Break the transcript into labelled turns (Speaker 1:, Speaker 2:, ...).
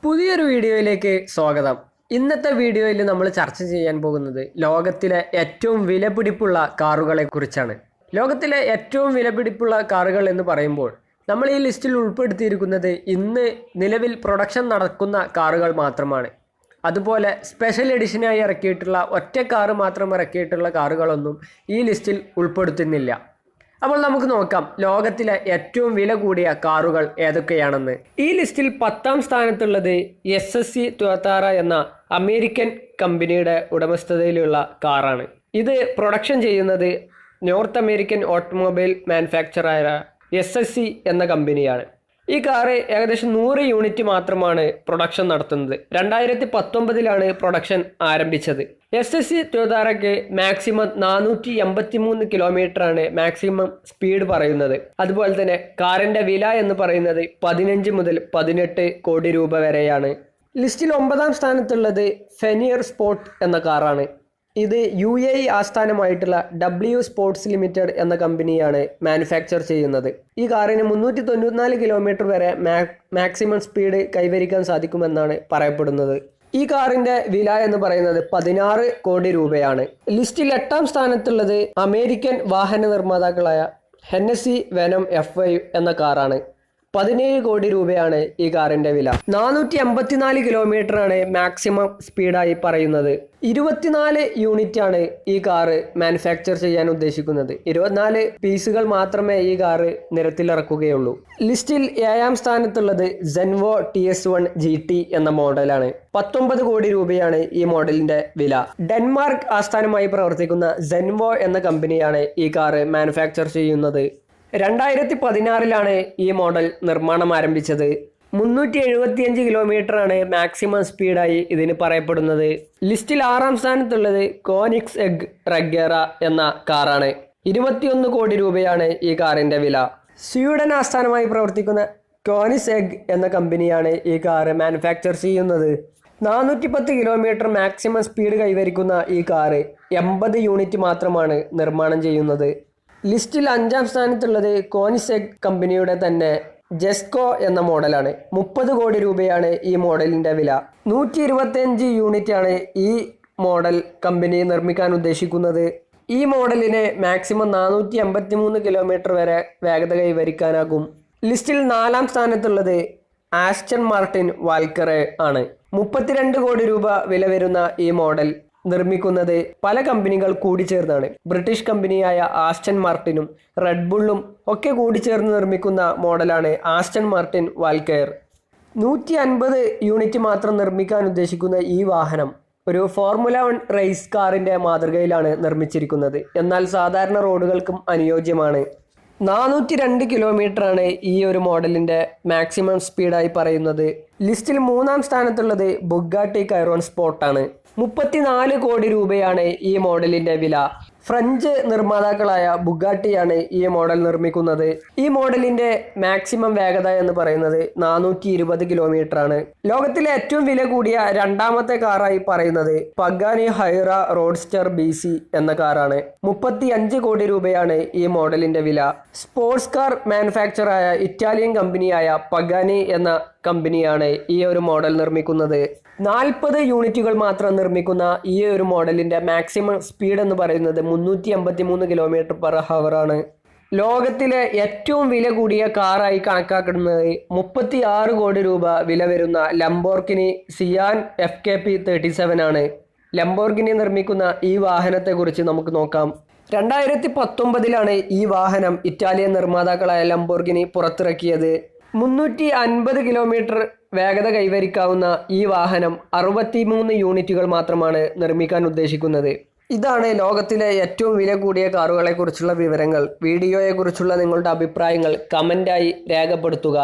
Speaker 1: പുതിയൊരു വീഡിയോയിലേക്ക് സ്വാഗതം. ഇന്നത്തെ വീഡിയോയിൽ നമ്മൾ ചർച്ച ചെയ്യാൻ പോകുന്നത് ലോകത്തിലെ ഏറ്റവും വിലപിടിപ്പുള്ള കാറുകളെ കുറിച്ചാണ്. ലോകത്തിലെ ഏറ്റവും വിലപിടിപ്പുള്ള കാറുകൾ എന്ന് പറയുമ്പോൾ നമ്മൾ ഈ ലിസ്റ്റിൽ ഉൾപ്പെടുത്തിയിരിക്കുന്നത് ഇന്ന് നിലവിൽ പ്രൊഡക്ഷൻ നടക്കുന്ന കാറുകൾ മാത്രമാണ്. അതുപോലെ സ്പെഷ്യൽ എഡിഷനായി ഇറക്കിയിട്ടുള്ള ഒറ്റ കാറ് മാത്രം ഇറക്കിയിട്ടുള്ള കാറുകളൊന്നും ഈ ലിസ്റ്റിൽ ഉൾപ്പെടുത്തുന്നില്ല. അപ്പോൾ നമുക്ക് നോക്കാം ലോകത്തിലെ ഏറ്റവും വില കൂടിയ കാറുകൾ ഏതൊക്കെയാണെന്ന്. ഈ ലിസ്റ്റിൽ 10ാം സ്ഥാനത്തുള്ളത് SSC Toyota എന്ന അമേരിക്കൻ കമ്പനിയുടെ ഉടമസ്ഥതയിലുള്ള കാറാണ്. ഇത് പ്രൊഡക്ഷൻ ചെയ്യുന്നത് നോർത്ത് അമേരിക്കൻ ഓട്ടോമൊബൈൽ മാനുഫാക്ചറായ SSC എന്ന കമ്പനിയാണ്. ഈ കാറ് ഏകദേശം 100 യൂണിറ്റ് മാത്രമാണ് പ്രൊഡക്ഷൻ നടത്തുന്നത്. 2019 പ്രൊഡക്ഷൻ ആരംഭിച്ചത്. SSC Toyota'ക്ക് മാക്സിമം 483 കിലോമീറ്ററാണ് മാക്സിമം സ്പീഡ് പറയുന്നത്. അതുപോലെ തന്നെ കാറിൻ്റെ വില എന്ന് പറയുന്നത് 15 മുതൽ 18 കോടി രൂപ വരെയാണ്. ലിസ്റ്റിൽ 9ാം സ്ഥാനത്തുള്ളത് ഫെനിയർ സ്പോർട്ട് എന്ന കാറാണ്. ഇത് UAE ആസ്ഥാനമായിട്ടുള്ള W സ്പോർട്സ് ലിമിറ്റഡ് എന്ന കമ്പനിയാണ് മാനുഫാക്ചർ ചെയ്യുന്നത്. ഈ കാറിന് 394 കിലോമീറ്റർ വരെ മാക്സിമം സ്പീഡ് കൈവരിക്കാൻ സാധിക്കുമെന്നാണ് പറയപ്പെടുന്നത്. ഈ കാറിന്റെ വില എന്ന് പറയുന്നത് 16 കോടി രൂപയാണ്. ലിസ്റ്റിൽ 8ാം സ്ഥാനത്തുള്ളത് അമേരിക്കൻ വാഹന നിർമ്മാതാക്കളായ Hennessy Venom F5 എന്ന കാറാണ്. 17 കോടി രൂപയാണ് ഈ കാറിന്റെ വില. 484 കിലോമീറ്ററാണ് മാക്സിമം സ്പീഡായി പറയുന്നത്. 24 യൂണിറ്റാണ് ഈ കാറ് മാനുഫാക്ചർ ചെയ്യാൻ ഉദ്ദേശിക്കുന്നത്. 24 പീസുകൾ മാത്രമേ ഈ കാറ് നിരത്തിലിറക്കുകയുള്ളൂ. ലിസ്റ്റിൽ 7ാം സ്ഥാനത്തുള്ളത് Zenvo TS1 GT എന്ന മോഡലാണ്. 19 കോടി രൂപയാണ് ഈ മോഡലിന്റെ വില. ഡെൻമാർക്ക് ആസ്ഥാനമായി പ്രവർത്തിക്കുന്ന Zenvo എന്ന കമ്പനിയാണ് ഈ കാറ് മാനുഫാക്ചർ ചെയ്യുന്നത്. 2016 ഈ മോഡൽ നിർമ്മാണം ആരംഭിച്ചത്. 375 കിലോമീറ്ററാണ് മാക്സിമം സ്പീഡായി ഇതിന് പറയപ്പെടുന്നത്. ലിസ്റ്റിൽ 6ാം സ്ഥാനത്തുള്ളത് Koenigsegg Regera എന്ന കാറാണ്. 21 കോടി രൂപയാണ് ഈ കാറിന്റെ വില. സ്വീഡൻ ആസ്ഥാനമായി പ്രവർത്തിക്കുന്ന Koenigsegg എന്ന കമ്പനിയാണ് ഈ കാറ് മാനുഫാക്ചർ ചെയ്യുന്നത്. 410 കിലോമീറ്റർ മാക്സിമം സ്പീഡ് കൈവരിക്കുന്ന ഈ കാറ് 80 യൂണിറ്റ് മാത്രമാണ് നിർമ്മാണം ചെയ്യുന്നത്. ലിസ്റ്റിൽ 5ാം സ്ഥാനത്തുള്ളത് Koenigsegg കമ്പനിയുടെ തന്നെ ജെസ്കോ എന്ന മോഡലാണ്. 30 കോടി രൂപയാണ് ഈ മോഡലിൻ്റെ വില. 125 യൂണിറ്റാണ് ഈ മോഡൽ കമ്പനി നിർമ്മിക്കാൻ ഉദ്ദേശിക്കുന്നത്. ഈ മോഡലിന് മാക്സിമം 483 കിലോമീറ്റർ വരെ വേഗത കൈവരിക്കാനാകും. ലിസ്റ്റിൽ 4ാം സ്ഥാനത്തുള്ളത് ആസ്റ്റൺ മാർട്ടിൻ വാൽക്കറെ ആണ്. 32 കോടി രൂപ വില വരുന്ന ഈ മോഡൽ നിർമ്മിക്കുന്നത് പല കമ്പനികൾ കൂടിച്ചേർന്നാണ്. ബ്രിട്ടീഷ് കമ്പനിയായ ആസ്റ്റൺ മാർട്ടിനും റെഡ് ബുള്ളും ഒക്കെ കൂടിച്ചേർന്ന് നിർമ്മിക്കുന്ന മോഡലാണ് ആസ്റ്റൺ മാർട്ടിൻ വാൽക്കയർ. 150 യൂണിറ്റ് മാത്രം നിർമ്മിക്കാൻ ഉദ്ദേശിക്കുന്ന ഈ വാഹനം ഒരു ഫോർമുല 1 റേസ് കാറിൻ്റെ മാതൃകയിലാണ് നിർമ്മിച്ചിരിക്കുന്നത്. എന്നാൽ സാധാരണ റോഡുകൾക്കും അനുയോജ്യമാണ്. 402 കിലോമീറ്ററാണ് ഈ ഒരു മോഡലിൻ്റെ മാക്സിമം സ്പീഡായി പറയുന്നത്. ലിസ്റ്റിൽ 3ാം സ്ഥാനത്തുള്ളത് ബുഗാട്ടി കൈറോൺ സ്പോർട്ടാണ്. 34 കോടി രൂപയാണ് ഈ മോഡലിൻ്റെ വില. ഫ്രഞ്ച് നിർമ്മാതാക്കളായ ബുഗാട്ടിയാണ് ഈ മോഡൽ നിർമ്മിക്കുന്നത്. ഈ മോഡലിൻ്റെ മാക്സിമം വേഗത എന്ന് പറയുന്നത് 420 കിലോമീറ്ററാണ്. ലോകത്തിലെ ഏറ്റവും വില കൂടിയ 2ാമത്തെ കാറായി പറയുന്നത് പഗാനി ഹൈറ റോഡ്സ്റ്റർ BC എന്ന കാറാണ്. 35 കോടി രൂപയാണ് ഈ മോഡലിൻ്റെ വില. സ്പോർട്സ് കാർ മാനുഫാക്ചറായ ഇറ്റാലിയൻ കമ്പനിയായ പഗാനി എന്ന കമ്പനിയാണ് ഈ ഒരു മോഡൽ നിർമ്മിക്കുന്നത്. 40 യൂണിറ്റുകൾ മാത്രം നിർമ്മിക്കുന്ന ഈ ഒരു മോഡലിൻ്റെ മാക്സിമം സ്പീഡ് എന്ന് പറയുന്നത് 383 കിലോമീറ്റർ പെർ ഹവർ ആണ്. ലോകത്തിലെ ഏറ്റവും വില കൂടിയ കാറായി കണക്കാക്കുന്നത് 36 കോടി രൂപ വില വരുന്ന ലംബോർഗിനി സിയാൻ FKP 37 ആണ്. ലംബോർഗിനി നിർമ്മിക്കുന്ന ഈ വാഹനത്തെക്കുറിച്ച് നമുക്ക് നോക്കാം. 2019 ഈ വാഹനം ഇറ്റാലിയൻ നിർമ്മാതാക്കളായ ലംബോർഗിനി പുറത്തിറക്കിയത്. 350 കിലോമീറ്റർ വേഗത കൈവരിക്കാവുന്ന ഈ വാഹനം 63 യൂണിറ്റുകൾ മാത്രമാണ് നിർമ്മിക്കാൻ ഉദ്ദേശിക്കുന്നത്. ഇതാണ് ലോകത്തിലെ ഏറ്റവും വില കൂടിയ കാറുകളെക്കുറിച്ചുള്ള വിവരങ്ങൾ. വീഡിയോയെക്കുറിച്ചുള്ള നിങ്ങളുടെ അഭിപ്രായങ്ങൾ കമൻ്റായി രേഖപ്പെടുത്തുക.